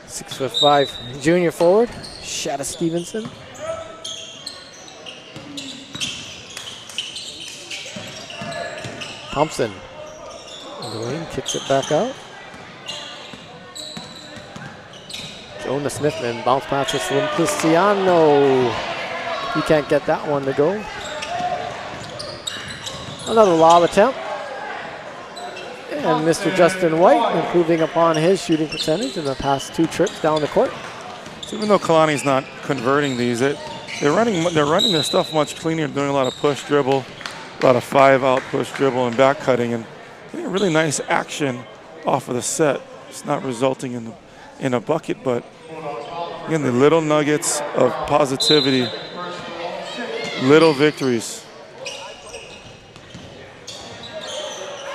6'5" junior forward, Shada Stevenson. Thompson. Dwayne kicks it back out. Jonah Smithman bounce pass to Simpliciano. He can't get that one to go. Another lob attempt. And Mr. Justin White improving upon his shooting percentage in the past 2 trips down the court. So even though Kalani's not converting these, they're running their stuff much cleaner, doing a lot of push dribble, a lot of 5-out push dribble and back cutting, and getting a really nice action off of the set. It's not resulting in a bucket, but again, the little nuggets of positivity, little victories.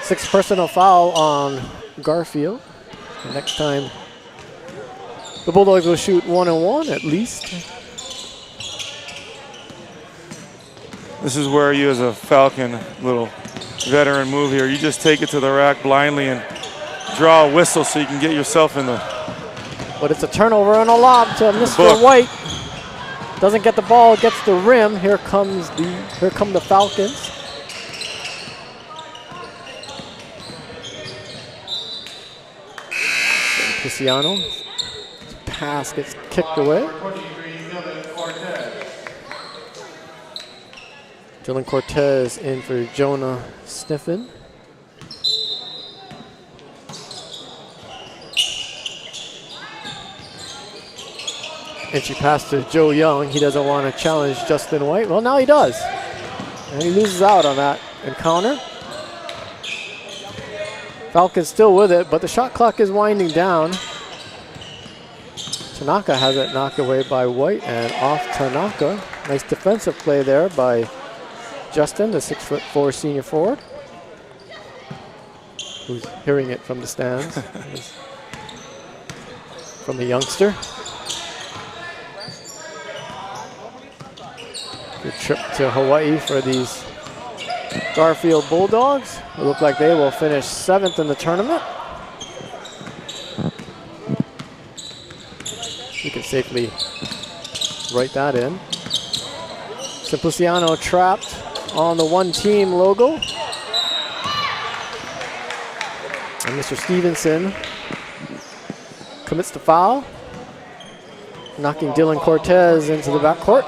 6th personal foul on Garfield. The next time the Bulldogs will shoot 1-on-1 at least. This is where you, as a Falcon, little veteran move here, you just take it to the rack blindly and draw a whistle so you can get yourself in the... But it's a turnover and a lob to Mr. White. Doesn't get the ball, gets the rim. Here come the Falcons. Cristiano. Pass gets kicked away. Dylan Cortez in for Jonah Sniffen. Entry pass to Joe Young. He doesn't want to challenge Justin White. Well, now he does. And he loses out on that encounter. Falcon's still with it, but the shot clock is winding down. Tanaka has it knocked away by White and off Tanaka. Nice defensive play there by Justin, the 6'4" senior forward, who's hearing it from the stands from the youngster. Good trip to Hawaii for these Garfield Bulldogs. It look like they will finish 7th in the tournament. You can safely write that in. Simpliciano trapped on the one-team logo. And Mr. Stevenson commits the foul, knocking Dylan Cortez into the backcourt.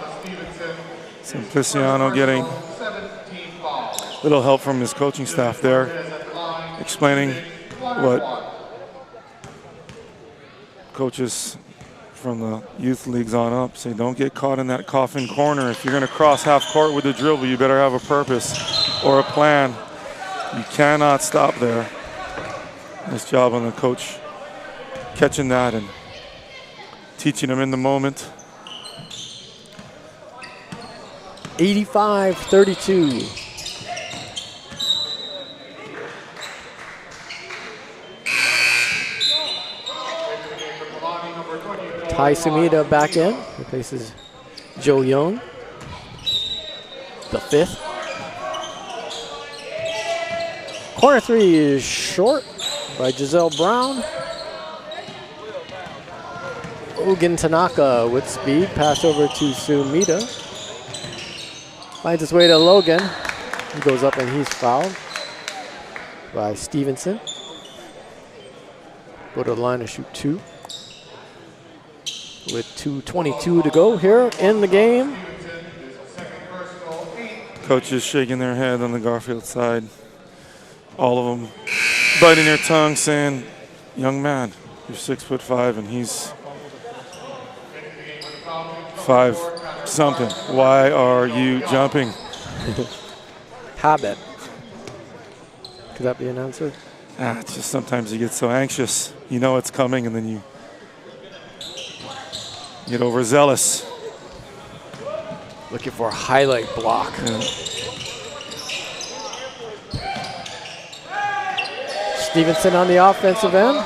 Simpliciano getting a little help from his coaching staff there, explaining what coaches from the youth leagues on up say. Don't get caught in that coffin corner. If you're going to cross half court with the dribble, you better have a purpose or a plan. You cannot stop there. Nice job on the coach catching that and teaching him in the moment. 85-32. Ty Sumida back in, replaces Joe Young, the 5th. Corner 3 is short by Giselle Brown. Ogun Tanaka with speed, pass over to Sumida. Finds his way to Logan. He goes up and he's fouled by Stevenson. Go to the line to shoot 2. With 2:22 to go here in the game. Coaches shaking their head on the Garfield side. All of them biting their tongue saying, young man, you're 6'5" and he's 5 something. Why are you jumping? Habit. Could that be an answer? It's just sometimes you get so anxious. You know it's coming and then you get overzealous. Looking for a highlight block. Yeah. Stevenson on the offensive end.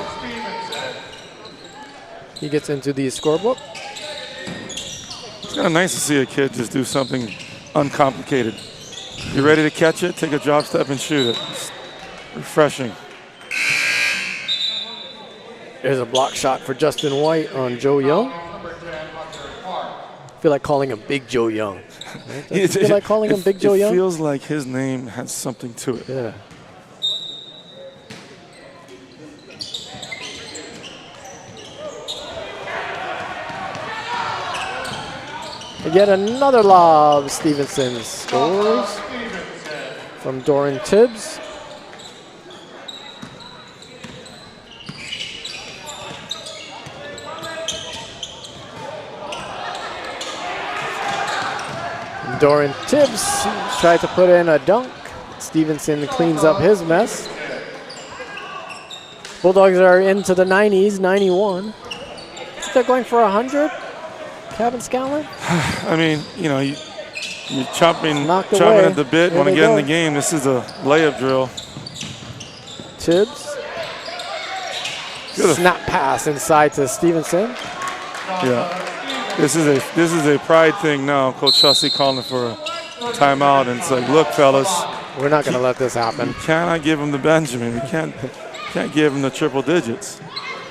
He gets into the scorebook. It's kind of nice to see a kid just do something uncomplicated. You're ready to catch it, take a drop step and shoot it. It's refreshing. There's a block shot for Justin White on Joe Young. I feel like calling him Big Joe Young. Right? You feel like calling him Big Joe Young? It feels like his name has something to it. Yeah. And yet another lob. Stevenson scores from Doran Tibbs. Doran Tibbs tried to put in a dunk. Stevenson cleans up his mess. Bulldogs are into the 90s, 91. They're going for 100. Kevin Scanlon? I mean, you know, you're chomping at the bit, want to get in the game. This is a layup drill. Tibbs. Snap pass inside to Stevenson. Yeah. This is a pride thing now. Coach Hussey calling for a timeout, and it's like, look, fellas, we're not going to let this happen. We cannot give him the Benjamin. We can't give him the triple digits.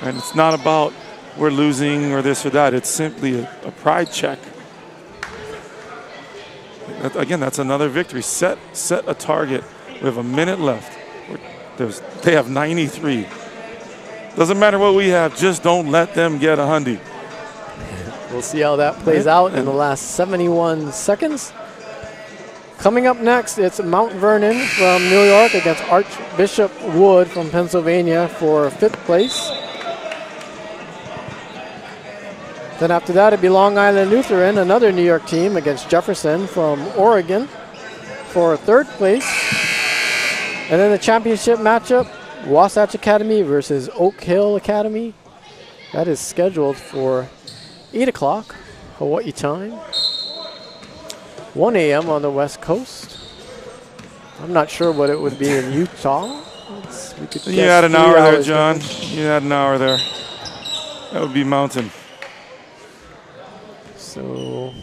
And it's not about we're losing or this or that. It's simply a pride check. Again, that's another victory. Set a target. We have a minute left. They have 93. Doesn't matter what we have. Just don't let them get a hundy. We'll see how that plays out in the last 71 seconds. Coming up next, it's Mount Vernon from New York against Archbishop Wood from Pennsylvania for 5th place. Then after that, it'd be Long Island Lutheran, another New York team, against Jefferson from Oregon for 3rd place. And then the championship matchup, Wasatch Academy versus Oak Hill Academy. That is scheduled for 8 o'clock Hawaii time, 1 a.m. on the West Coast. I'm not sure what it would be in Utah. You had an hour there, John. You had an hour there. That would be Mountain. So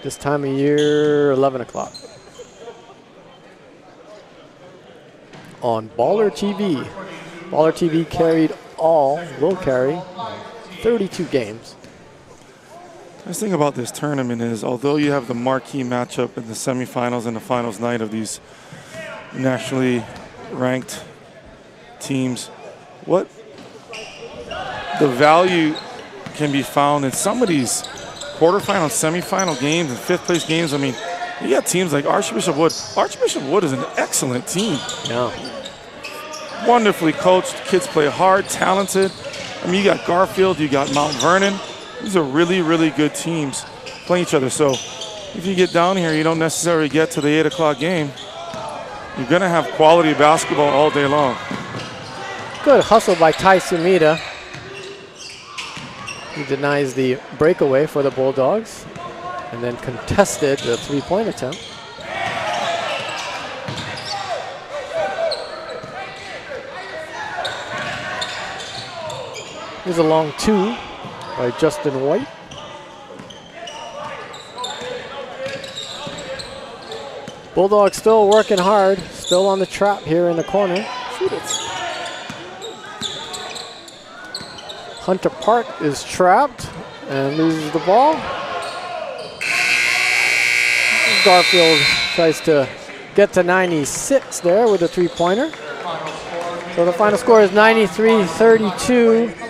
this time of year, 11 o'clock. On BallerTV. BallerTV will carry 32 games. The nice thing about this tournament is, although you have the marquee matchup in the semifinals and the finals night of these nationally ranked teams, what the value can be found in some of these quarterfinal, semifinal games and 5th place games. I mean, you got teams like Archbishop Wood. Archbishop Wood is an excellent team. Yeah. Wonderfully coached. Kids play hard, talented. I mean, you got Garfield, you got Mount Vernon. These are really, really good teams playing each other. So if you get down here, you don't necessarily get to the 8 o'clock game. You're going to have quality basketball all day long. Good hustle by Tai Sumida. He denies the breakaway for the Bulldogs and then contested the 3-point attempt. Here's a long 2 by Justin White. Bulldogs still working hard, still on the trap here in the corner. Shoot it. Hunter Park is trapped and loses the ball. Garfield tries to get to 96 there with a 3-pointer. So the final score is 93-32.